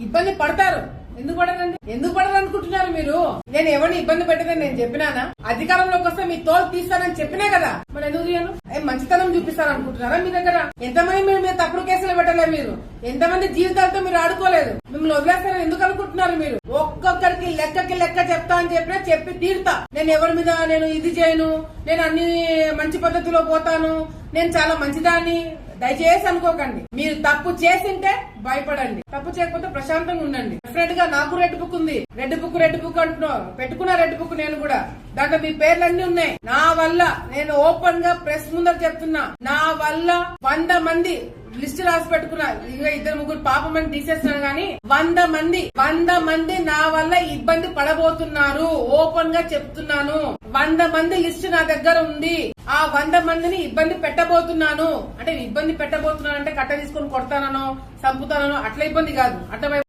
ఇబ్బంది పడతారు. ఎందుకు పడరండి? ఎందుకు పడరు అనుకుంటున్నారు మీరు? నేను ఎవరిని ఇబ్బంది పెట్టదని నేను చెప్పినానా? అధికారంలోకి వస్తే మీ తోలు తీస్తానని చెప్పినా కదా, మరి ఎందుకు తీయను? మంచితనం చూపిస్తారు అనుకుంటున్నారా? మీ దగ్గర ఎంతమంది మీరు తప్పుడు కేసులు పెట్టలేదు, మీరు ఎంతమంది జీవితాలతో మీరు ఆడుకోలేదు, మిమ్మల్ని వదిలేస్తారని ఎందుకు అనుకుంటున్నారు మీరు? ఒక్కొక్కరికి లెక్క చెప్తా అని చెప్పి తీరుతా. నేను ఎవరి మీద నేను ఇది చేయను, నేను అన్ని మంచి పద్ధతిలో పోతాను, నేను చాలా మంచిదాన్ని దయచేసి అనుకోకండి. మీరు తప్పు చేసింటే భయపడండి, తప్పు చేయకపోతే ప్రశాంతంగా ఉండండి. డెఫినెట్ గా నాకు రెడ్ బుక్ ఉంది. రెడ్ బుక్ అంటున్నారు, పెట్టుకున్న రెడ్ బుక్ నేను కూడా. దాంట్లో మీ పేర్లన్నీ ఉన్నాయి. నా వల్ల నేను ఓపెన్ గా ప్రెస్ ముందర చెప్తున్నా, నా వల్ల 100 మంది లిస్ట్ రాసి పెట్టుకున్నా. ఇంకా 2-3 పాపమని తీసేస్తున్నాను గానీ 100 మంది నా వల్ల ఇబ్బంది పడబోతున్నారు. ఓపెన్ గా చెప్తున్నాను. 100 మంది లిస్ట్ నా దగ్గర ఉంది. ఆ 100 మందిని ఇబ్బంది పెట్టబోతున్నాను. అంటే ఇబ్బంది పెట్టబోతున్నాను అంటే కట్ట తీసుకొని కొడతానో చంపుతానో అట్లా ఇబ్బంది కాదు. అట్లా